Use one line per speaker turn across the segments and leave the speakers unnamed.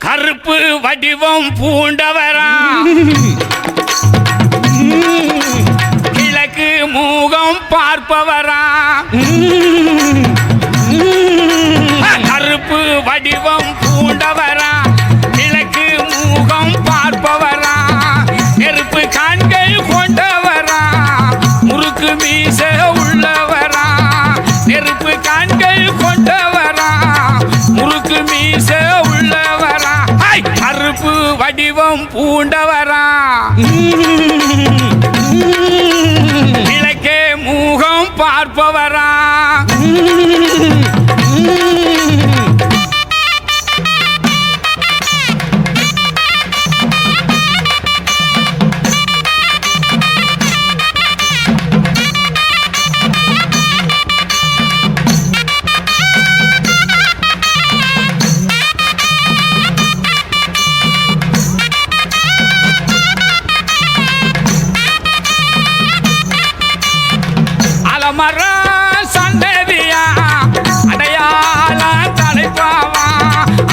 கருப்பு வடிவம் பூண்டவரா கிழக்கு மூகம் பார்ப்பவரா கருப்பு வடிவம் பூண்டவரா கிழக்கு மூகம் பார்ப்பவரா நெருப்பு கண்கள் கொண்டவரா முறுக்கு மீச உள்ளவரா நெருப்பு கண்கள் கொண்டவரா முறுக்கு மீச உள்ளவரா கருப்பு வடிவம் பூண்டவரா கிழக்கே மூகம் பார்ப்பவரா மர சந்ததியா அடையாள தலைப்பாவா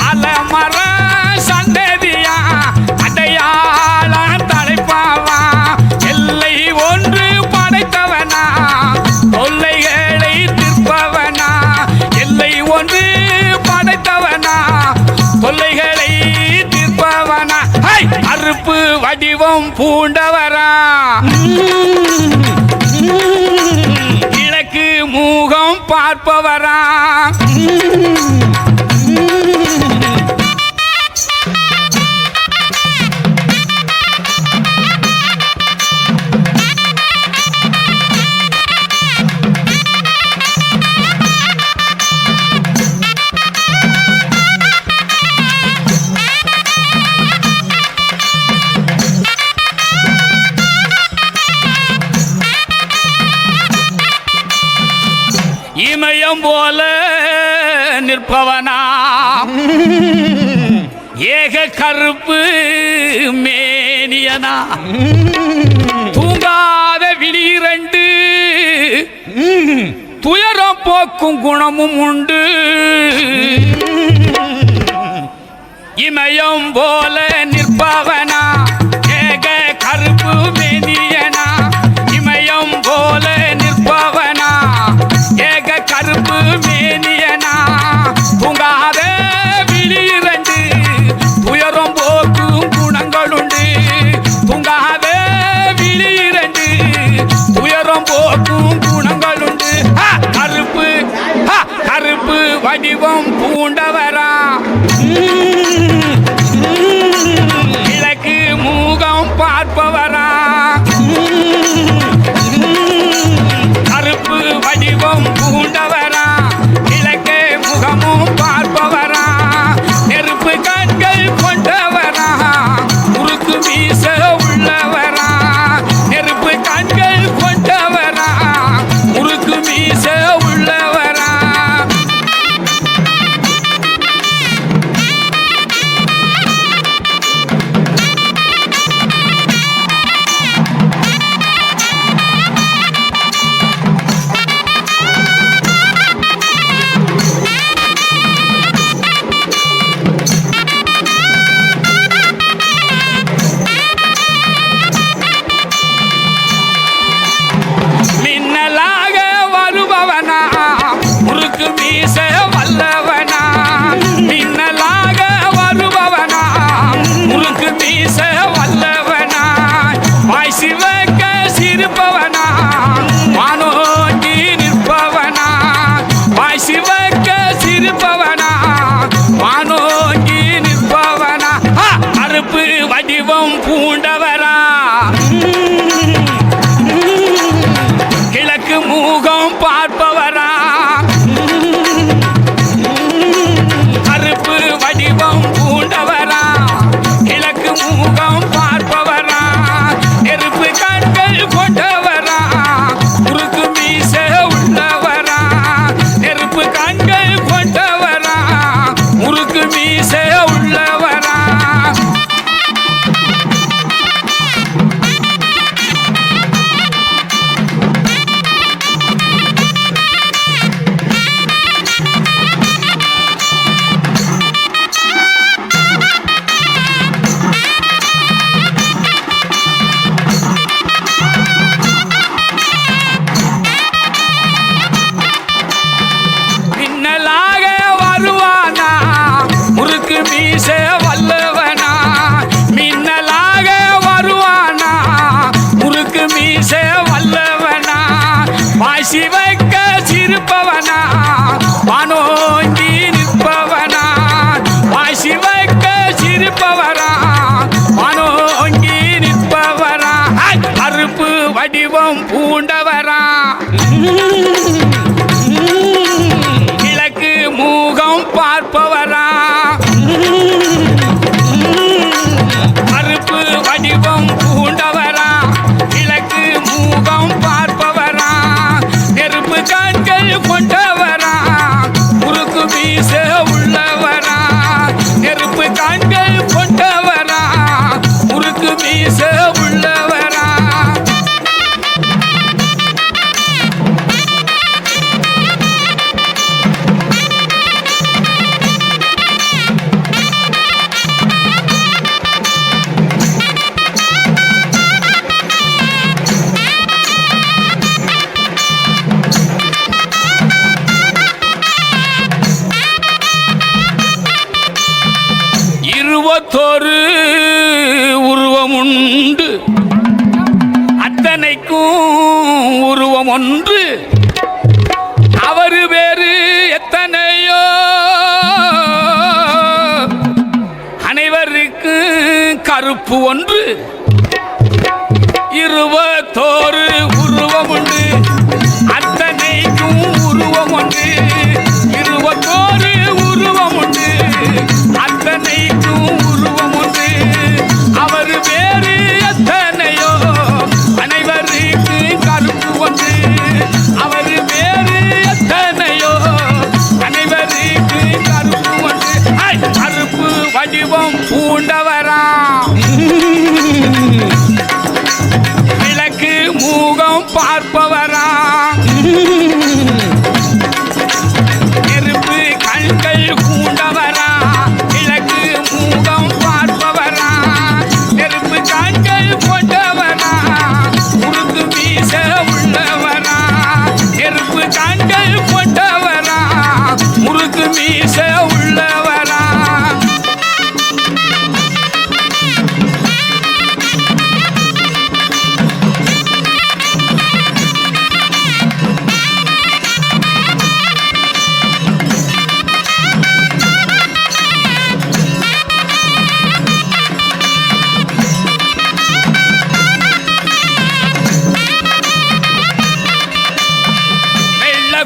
அலமர சந்ததியா அடையாள தலைப்பாவா எல்லை ஒன்று படைத்தவனா தொல்லைகளை தீர்ப்பவனா எல்லை ஒன்று படைத்தவனா தொல்லைகளை தீர்ப்பவனா கருப்பு வடிவம் பூண்டவரா மூகம் பார்ப்பவரா இமயம் போல நிற்பவனா ஏக கருப்பு மேனியனா தூங்காத விழிரண்டு துயரம் போக்கும் குணமும் உண்டு இமயம் போல நிற்பவனா ஏக கருப்பு மேனியனா இமயம் போல நிற்பவனா ஏக கருப்பு மேனியனா தூங்காத விழிரண்டு துயரம் போக்கும் குணங்களுண்டு தூங்காத விழிரண்டு துயரம் போக்கும் குணங்களுண்டு கருப்பு கருப்பு வடிவம் பூண்டவரா கிழக்கு வாசி வைக்க சிரிப்பவனா வானோங்கி நிற்பவனா வாசி வைக்க சிரிப்பவரா வானோங்கி நிற்பவரா கருப்பு வடிவம் பூண்டவரா கிழக்கு மூகம் பார்ப்பவரா கருப்பு வடிவம் பூண்டவரா கிழக்கு மூகம் பார்ப்பவரா நெருப்பு கண்கள் கொண்டவரா முறுக்கு மீச உள்ளவரா நெருப்பு கண்கள் கொண்டவரா முறுக்கு மீச உள்ளவரா இருபத்தொரு உருவம் உண்டு அத்தனைக்கும் உருவம் ஒன்று அவரு வேறு எத்தனையோ அனைவருக்கு கருப்பு ஒன்று இருபத்தோரு உருவம் உண்டு அத்தனைக்கும் உருவம் ஒன்று இருபத்தோரு உருவம் உண்டு அத்தனைக்கும் உருவம் உண்டு அவர் வேறு எத்தனையோ அனைவருக்கு கருப்பு ஒன்று அவர் வேறு எத்தனையோ அனைவருக்கு கருப்பு ஒன்று கருப்பு வடிவம் பூண்டவரா கிழக்கு மூகம் பார்ப்பவரா நெருப்பு கண்கள் பூண்டவரா கிழக்கு மூகம் பார்ப்பவரா நெருப்பு கண்கள் கொண்டவரா முறுக்கு மீச உள்ளவரா நெருப்பு கண்கள் கொண்டவரா முறுக்கு மீச உள்ளவரா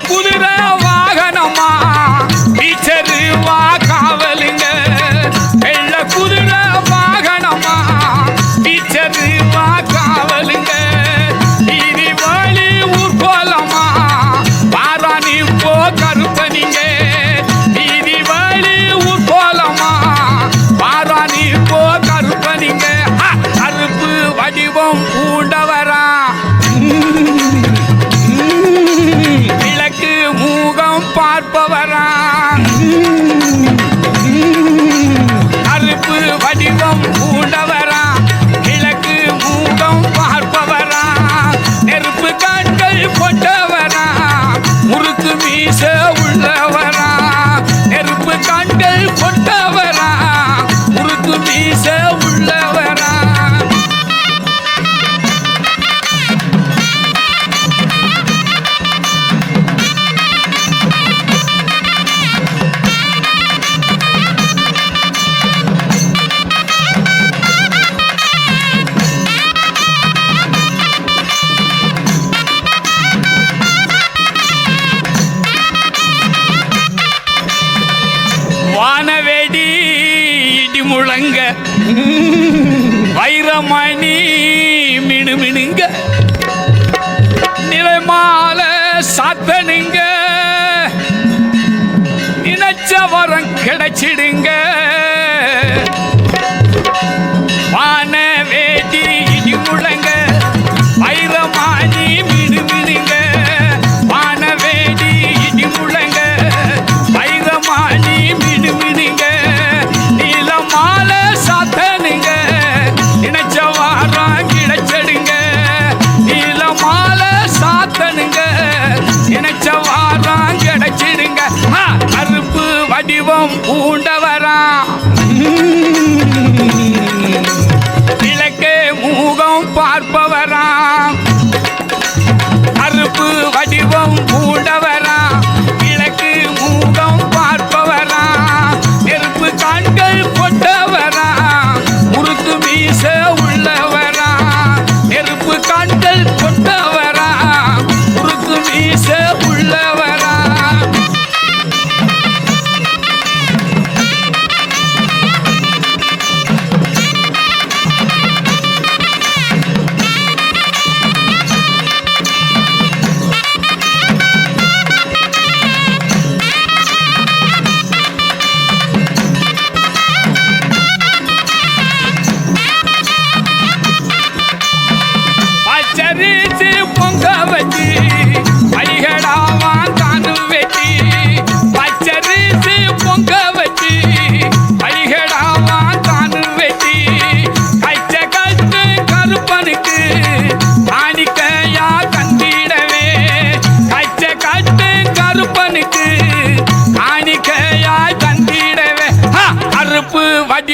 குதிரை வாகனமா டீச்சரு வா காவலுங்க வெள்ள குதிரை வாகனமா டீச்சரு வா காவலுங்க நீதி வாழி ஊர் போலமா பாராணி போ கருப்பனிங்க நீதி வாழி ஊர் போலமா பாராணி போ கருப்பனிங்க கருப்பு வடிவம் பூண்டவரா கிழக்கு மூகம் பார்ப்பவரா கருப்பு வடிவம் பூண்டவரா கிழக்கு மூகம் பார்ப்பவரா நெருப்பு கண்கள் கொண்டவரா முறுக்கு மீச உள்ளவரா நெருப்பு கண்கள் கொண்டவரா முறுக்கு மீச உள்ளவரா வானவேடி இடி முழங்க வைரமணி மினுமினுங்க நிலைமால சாத்தனுங்க நினைச்ச வரம் கிடைச்சிடுங்க வானவேடி இடி முழங்க வைரமணி மினுமினுங்க வானவேடி இடி முழங்க வைரமணி மினுமினுங்க நீலமால சாத்தனுங்க நினைச்ச வாரம் கிடைச்சடுங்க நீலமால சாத்தனுங்க நினைச்ச வாரம் கிடைச்சிடுங்க கருப்பு வடிவம் பூண்டவரா கிழக்கே மூகம் பார்ப்பவரா கருப்பு வடிவம்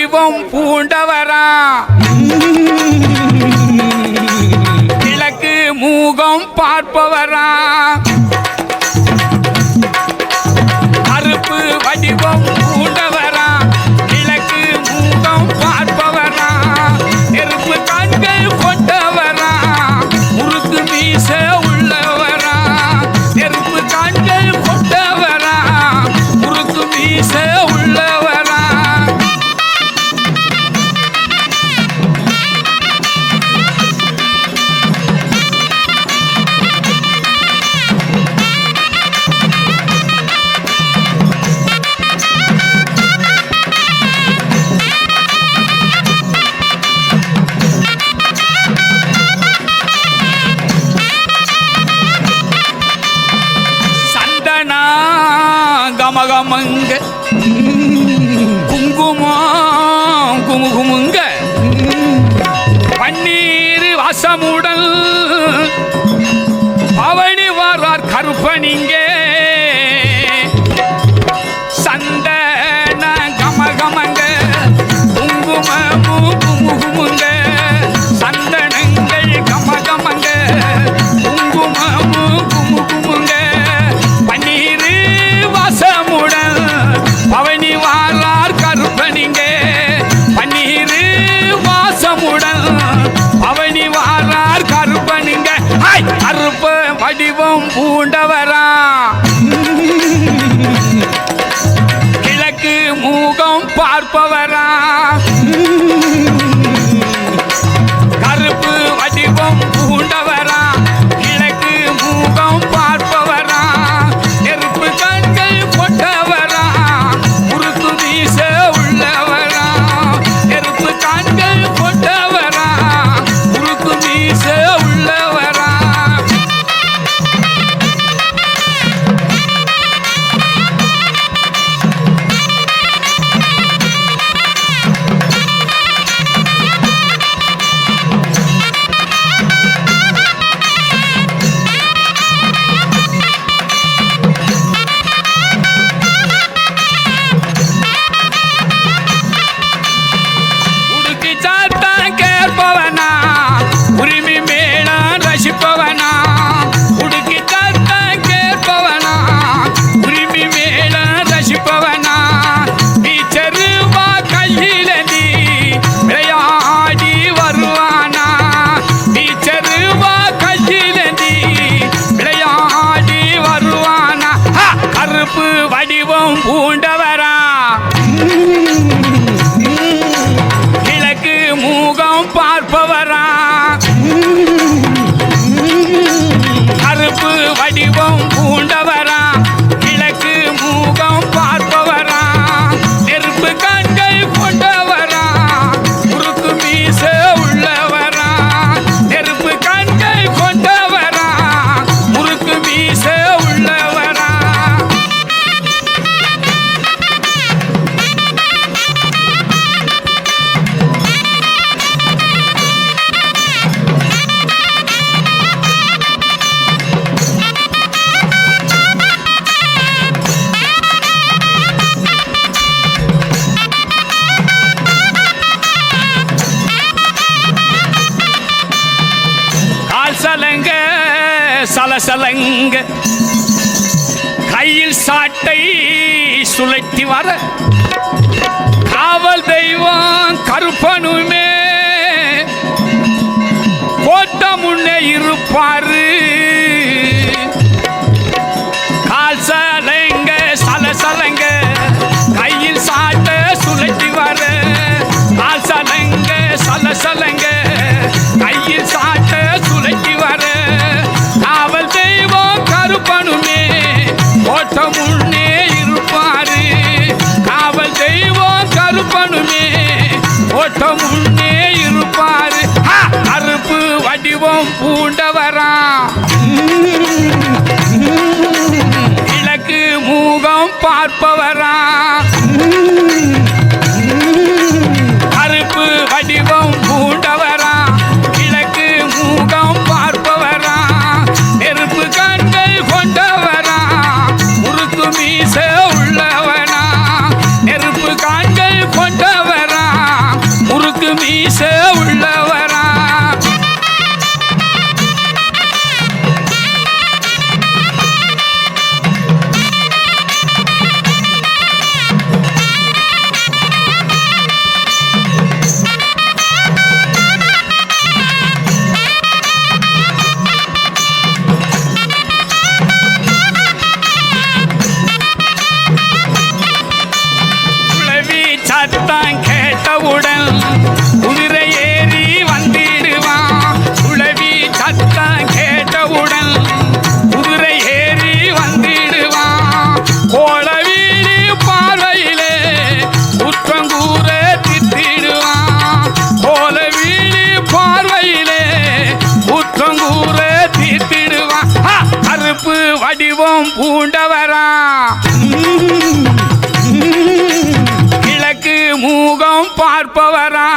வடிவம் பூண்டவரா கிழக்கு மூகம் பார்ப்பவரா கருப்பு வடிவம் பூண்டவரா கிழக்கு மூகம் பார்ப்பவரா நெருப்பு கண்கள் கொண்டவரா முறுக்கு மீச உள்ளவரா நெருப்பு கண்கள் கொண்டவரா முறுக்கு மீச உள்ளவரா கமகமங்க குங்குமம் குமுகுமுங்க பன்னீர் வாசமுடல் பவனி வரார் கருப்பனிங்க சந்தன கமகமங்க குங்குமமும் குமுகுமுங்க சந்தனங்கள் கமகமங்க குங்குமமும் குமுகுமுங்க பன்னீர் வாசமுடன் பவனி வாரார் கருப்பனிங்க பன்னீர் வாசமுடன் பவனி வாரார் கருப்பனிங்க கருப்ப வடிவம் பூண்டவரா கிழக்கு மூகம் பார்ப்பவரா கருப்பு வடிவம் பூண்டவரா கிழக்கு மூகம் பார்ப்பவரா நெருப்பு கண்கள் கொண்டவரா முறுக்கு மீச உள்ளவரா நெருப்பு கண்கள் கொண்டவரா முறுக்கு மீச உள்ளவரா உடுக்கி சாத்தான் கேட்பவனா உரிமை மேளா ரசிப்பவனா உடுக்கி சாத்தான் கேட்பவனா உரிமை மேளா ரசிப்பவனா டீச்சருவா கையில நீ விளையாடி வருவானா டீச்சருவா கையில நீ விளையாடி வருவானா கருப்பு வடிவம் பூண்டவரா கிழக்கு மூகம் பார்ப்பவரா கருப்பு வடிவம் பூண்டவரா கிழக்கு மூகம் பார்ப்பவரா நெருப்பு கண்கள் கொண்டவரா முறுக்கு மீச உள்ளவரா நெருப்பு கண்கள் கொண்டவரா முறுக்கு மீச உள்ளவரா கால் சலங்க சலசலங்க கையில் சாட்டை சுழற்றி வர காவல் தெய்வம் கருப்பனுமே கோட்ட முன்னே இருப்பாரு கால் சலங்க சலசலங்க கையில் சாட்டை சுழற்றி வர கால் சலங்க சலசலங்க கையில் சாட்டை சுழற்றி வர காவல் தெய்வம் கருப்பனுமே கோட்ட முன்னே இருப்பாரு பார்ப்பவரா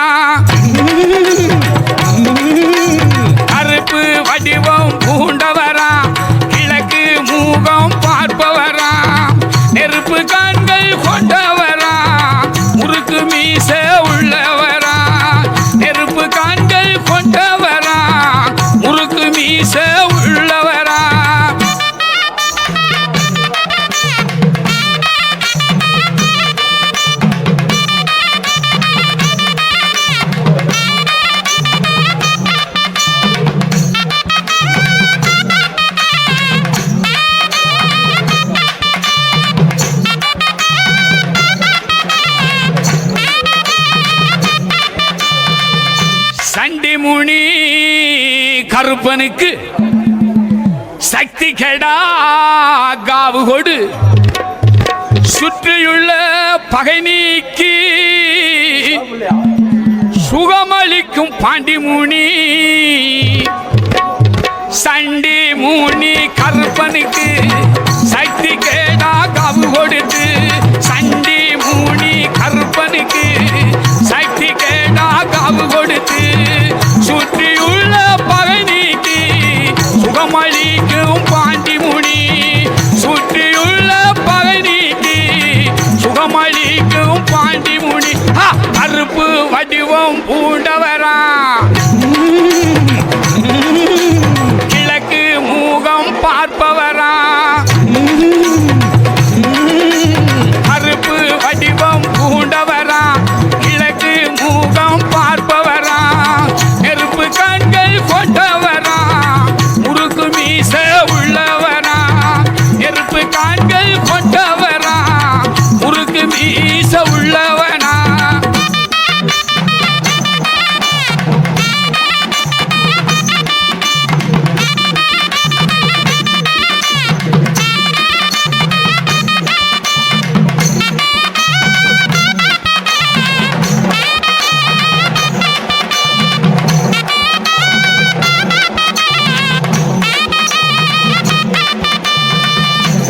கருப்பு வடிவம் பூண்டவரா கிழக்கு மூகம் பார்ப்பவரா நெருப்பு கண்கள் கொண்டவரா முறுக்கு மீச உள்ளவரா நெருப்பு கண்கள் கொண்டவரா முறுக்கு மீச உள்ளவரா சண்டிமுனி கருப்பனுக்கு சக்தி கெடா காவு கொடு சுற்றியுள்ள பகை நீக்கி சுகமளிக்கும் பாண்டிமுனி சண்டி மூனி கருப்பனுக்கு சக்தி கேடா காவு கொடுத்து சண்டி மூனி கருப்பனுக்கு சக்தி கேடா காவு கொடுத்து சுற்றியுள்ள பகை நீக்கி சுகமளிக்கும் பாண்டிமுனி சுற்றியுள்ள பகை நீக்கி சுகமளிக்கும் பாண்டிமுனி கருப்பு வடிவம் பூண்டவரா கிழக்கு மூகம் பார்ப்பவரா கருப்பு வடிவம் பூண்டவரா கிழக்கு மூகம் பார்ப்பவரா நெருப்பு கண்கள் கொண்டவரா முறுக்கு மீச உள்ளவரா நெருப்பு கண்கள் கொண்டவரா முறுக்கு மீச உள்ளவனா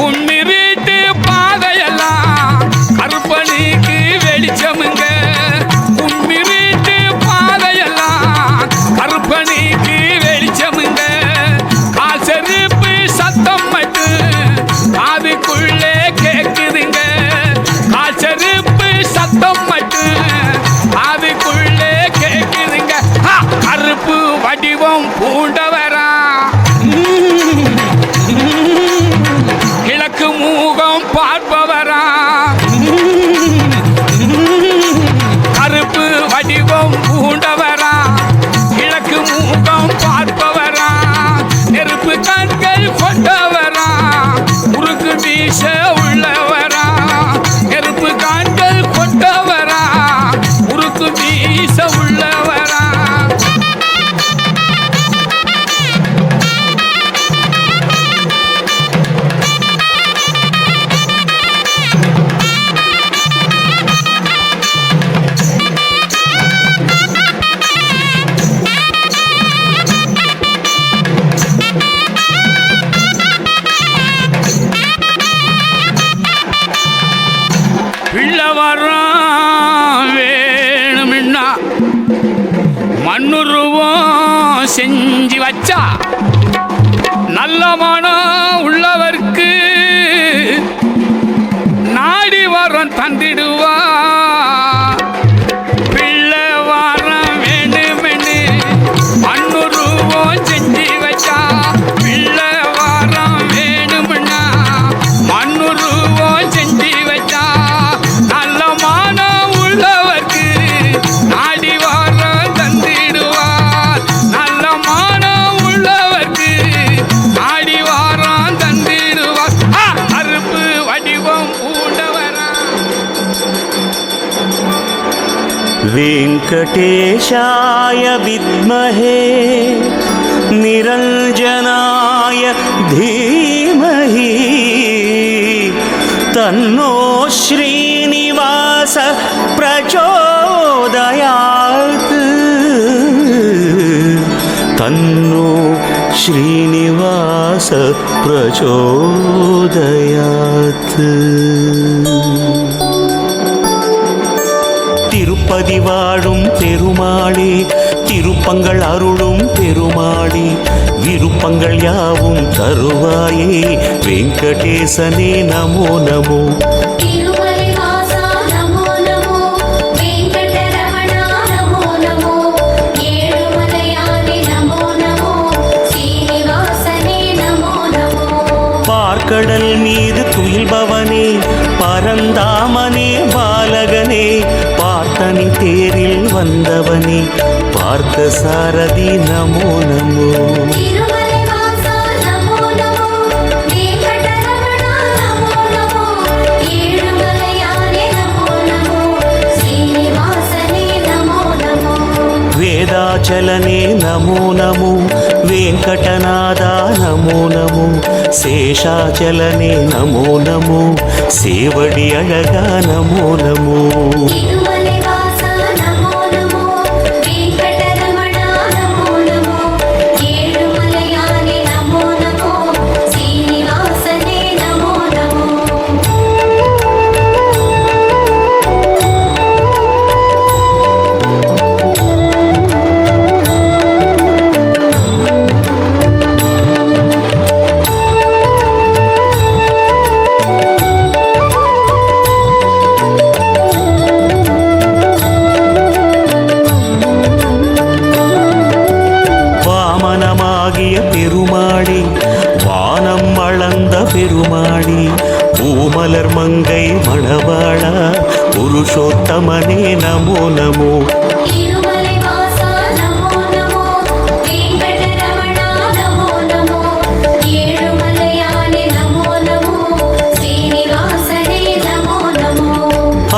உன்னிருட்டு பாதையெல்லாம் கருப்பனுக்கு வெளிச்சமுங்க உன்னிருட்டு பாதையெல்லாம் கருப்பனுக்கு வெளிச்சமுங்க கால் செருப்பு சத்தம் மட்டும் காதுக்குள்ளே கேக்குதுங்க கால் செருப்பு சத்தம் மட்டும் காதுக்குள்ளே கேக்குதுங்க கருப்பு வடிவம் பூண்டவரா கிழக்கு மூகம் பார்ப்பவரா கருப்பு வடிவம் பூண்டவரா கிழக்கு மூகம் பார்ப்பவரா நெருப்பு கண்கள் கொண்டவரா முறுக்கு மீச உள்ளவரா நெருப்பு கண்கள் கொண்டவரா முறுக்கு மீச உள்ளவரா பிள்ளவரம் வேணும்னா மண்ணுருவம் செஞ்சு வச்சா நல்ல மனம் உள்ளவர்க்கு நாடி வரம் தந்திடுவா பிள்ளை வரம் வேணுமென்னு மண்ணுருவம் செஞ்சு வச்சா பிள்ளை வரம் வேணும்னா மண்ணுருவம் செஞ்சு வச்சா நல்ல மானம் உள்ளவர்க்கு நாடி வரம் தந்திடுவார் நல்ல மானம் உள்ளவர்க்கு நாடி வரம் தந்திடுவார் கருப்பு வடிவம் பூண்டவரா
वेङ्कटेशाय विद्महे निरञ्जनाय धीमहि तन्नो श्रीनिवास प्रचोदयात् तन्नो श्रीनिवास प्रचोदयात् திருப்பதி வாழும் பெருமாளே, திருப்பங்கள் அருளும் பெருமாளே, விருப்பங்கள் யாவும் தருவாயே வெங்கடேசனே நமோ நமோ. கடல் மீது துயில்பவனே, பரந்தாமனே பாலகனே, பார்த்தனின் தேரில் வந்தவனே, பார்த்த சாரதி நமோ நமோ. வேதாச்சலனே நமோ நமோ, வெங்கடநாதா நமோ நமோ, சேஷாச்சலனே நமோ நமோ, சேவடி அழகா நமோ நமோ. பெருமாளே, வானம் அளந்த பெருமாளே, பூமலர் மங்கை மணவாளா, புருஷோத்தமனே நமோ நமோ.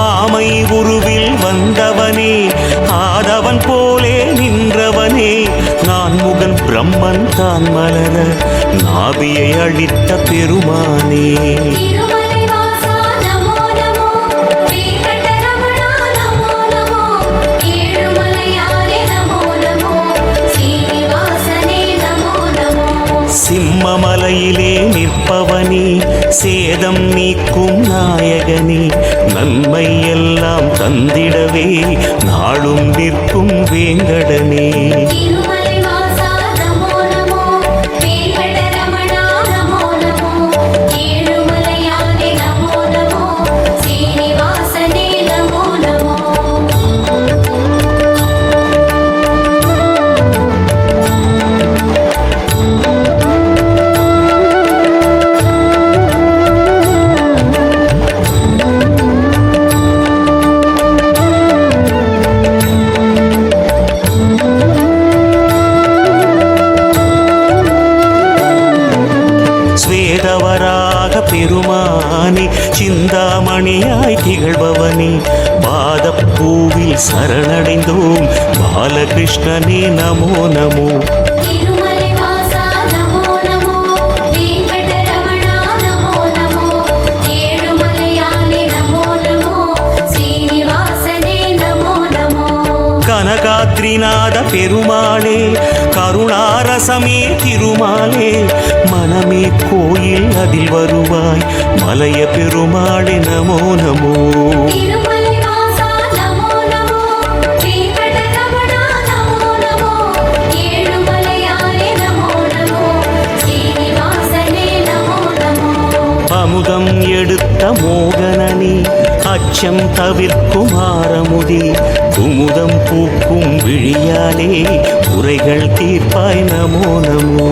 ஆமை உருவில் வந்தவனே, ஆதவன் போலே நின்றவனே, நான் முகன் பிரம்மன் தான் மலர நாபியை அளித்த பெருமானே. சிம்மமலையிலே நிற்பவனே, சேதம் நீக்கும் நாயகனே, நன்மை எல்லாம் தந்திடவே நாளும் நிற்கும் வேங்கடனே. பெருமானே, சிந்தாமணியாய் திகழ்பவனே, பாதப்பூவில் சரணடைந்தோம் பாலகிருஷ்ணனே நமோ நமோ. கனகாத்ரிநாத பெருமாளே, கருணாரசமே திருமாலே, மனமே கோயில் அதில் வருவாய் மலைய பெருமாளே நமோ நமோ. அமுதம் எடுத்த மோகனனே, அச்சம் தவிர்க்கும் ஆரமுதே, குமுதம் பூக்கும் விழியாலே குறைகள் தீர்ப்பாய் நமோ நமோ.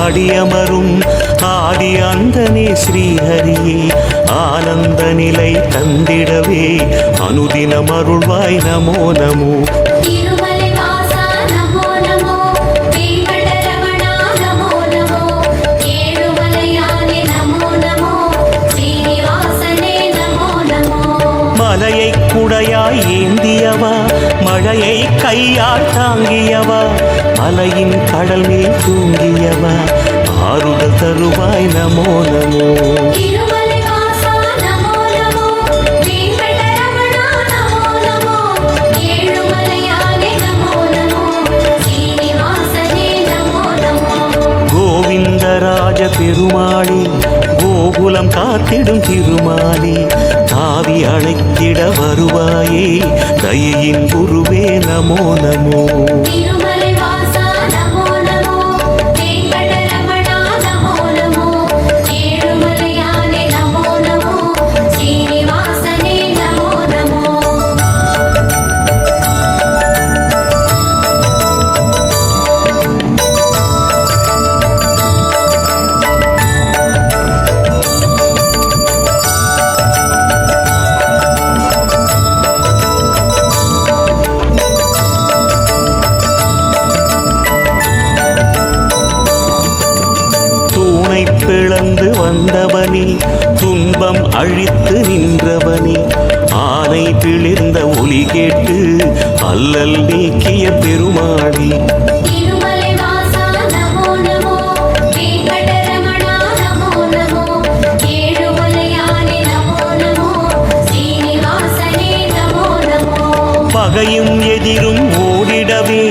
அடியமரும் ஆதி அந்தனே ஸ்ரீஹரியே, ஆனந்த நிலை தந்திடவே அனுதினம் அருள்வாய் நமோ நமோ.
நமோ நமோ.
ஏந்தியவா மழையை கையால் தாங்கியவா மலையின் கடல் மேல் தூங்கியவா ஆறுதல் தருவாய் நமோ நமோ.
திருமலை வாசா நமோ நமோ, வெங்கடரமணா நமோ நமோ, ஏழுமலையானே நமோ நமோ, சீனிவாசனே நமோ நமோ.
கோவிந்தராஜ பெருமாளே கோகுலம் காத்திடும் திருமாலே தாவி அழைத்திட வருவாயே தயையின் குருவே நமோ நமோ.
திருமலை வாசா நமோ நமோ, வெங்கடரமணா நமோ நமோ, ஏழுமலையானே நமோ நமோ, சீனிவாசனே நமோ நமோ.
தூணை பிளந்து வந்தவனே துன்பம் அழித்து நின்றவனே ஆனை பிளிர்ந்த ஒலி கேட்டு அல்லல் நீக்கிய பெருமாளே.
திருமலை வாசா நமோ நமோ, வெங்கடரமணா நமோ நமோ, ஏழுமலையானே நமோ நமோ, சீனிவாசனே நமோ நமோ.
பகையும் எதிரும் ஓடிடவே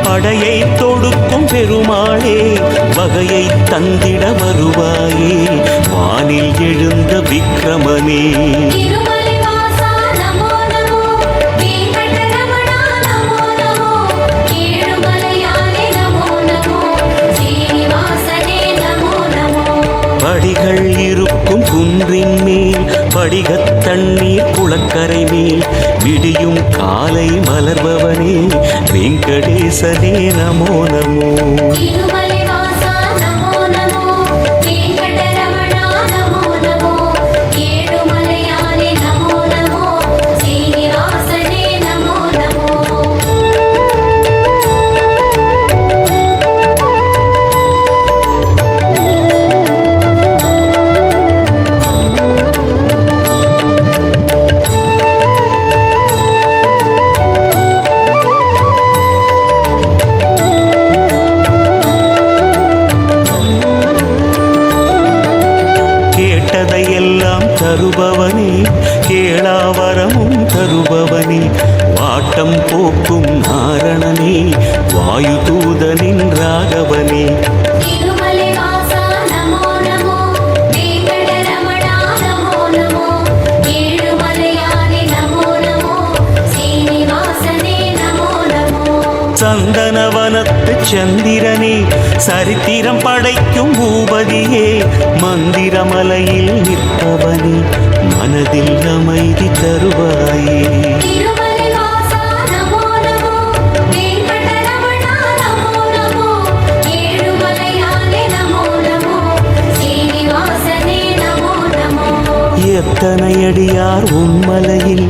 படையை தொடுக்கும் பெருமாளே வகையை தந்திட வருவாயே வானில் எழுந்த விக்ரமனே.
திருமலை வாசா நமோ நமோ, வெங்கடரமணா நமோ நமோ, ஏழுமலையானே நமோ நமோ, சீனிவாசனே நமோ நமோ.
படிகள் இருக்கும் குன்றின் மேல் படிகத் தண்ணீர் குளக்கரை மேல் விடியும் காலை மலர்பவனே வெங்கடேசனே நமோ நமோ.
திருமலை வாசா நமோ நமோ, வெங்கடரமணா நமோ நமோ, ஏழுமலையானே நமோ நமோ, சீனிவாசனே நமோ நமோ.
கேட்டதையெல்லாம் தருபவனே கேளாவரமும் தருபவனே வாட்டம் போக்கும் நாரணனே வாயு தூதனின் ராகவனே.
திருமலை வாசா நமோ நமோ, வெங்கடரமணா நமோ நமோ, ஏழுமலையானே நமோ நமோ, சீனிவாசனே நமோ நமோ.
சந்தனவனத்து சந்திரனே சரித்திரம் படைக்கும் பூபதியே மந்திரமலையில் நிற்பவனே மனதில் அமைதி தருவாயே.
திருமலை வாசா நமோ நமோ, வெங்கடரமணா நமோ நமோ, ஏழுமலையானே நமோ நமோ, சீனிவாசனே நமோ நமோ.
எத்தனை அடியார் உன்மலையில்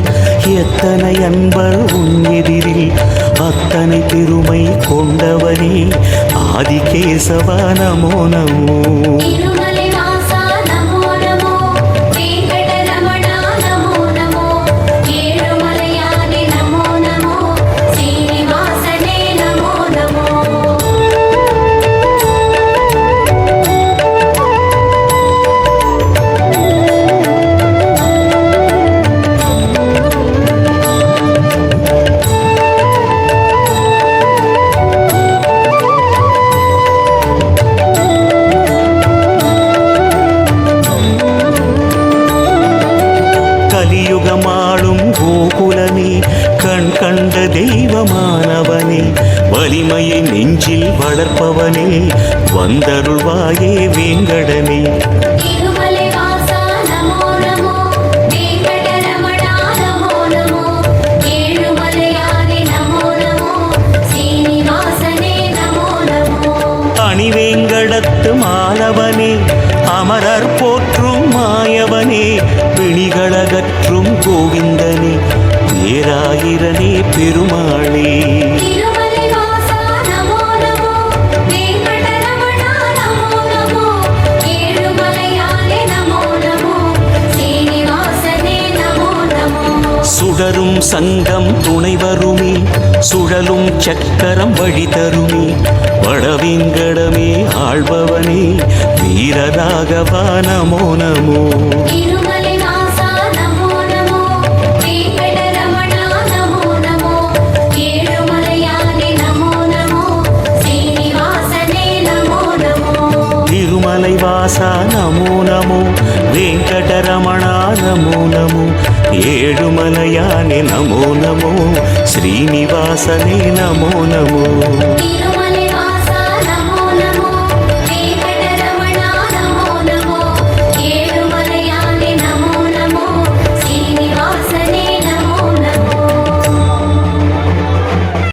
எத்தனை அன்பர் உன் எதிரில் அத்தனை பெருமை கொண்டவனே ஆதிகேசவா நமோ நமோ.
திருமலை வாசா நமோ நமோ, வெங்கடரமணா நமோ நமோ, ஏழுமலையானே நமோ நமோ, சீனிவாசனே நமோ நமோ.
கலியுகமாளும் கோகுலனே கண் கண்ட தெய்வமானவனே வலிமையை நெஞ்சில் வளர்ப்பவனே வந்தருள்வாயே வேங்கடனே.
திருமலை வாசா நமோ நமோ, வெங்கடரமணா நமோ நமோ, ஏழுமலையானே நமோ நமோ, சீனிவாசனே நமோ நமோ.
அணிவேங்கடத்து மாலவனே அமரர் போற்றும் மாயவனே பிணிகளகற்றும் கோவிந்தனே பேராயிரனே பெருமாளே.
திருமலை வாசா நமோ நமோ, வெங்கடரமணா நமோ நமோ, ஏழுமலையானே நமோ நமோ, சீனிவாசனே நமோ நமோ.
சுடரும் சங்கம் துணை வருமே சுழலும் சக்கரம் வழி தருமே வடவேங்கடமே ஆள்பவனே வீரராகவா நமோ நமோ
திருமலை வாசா நமோ நமோ வெங்கடரமணா நமோ நமோ ஏழுமலையானே நமோ நமோ ஸ்ரீனிவாசனே நமோ நமோ
திருமலை வாசா நமோ நமோ வெங்கடரமணா நமோ நமோ ஏழுமலையானே நமோ நமோ ஸ்ரீனிவாசனே நமோ நமோ
திருமலை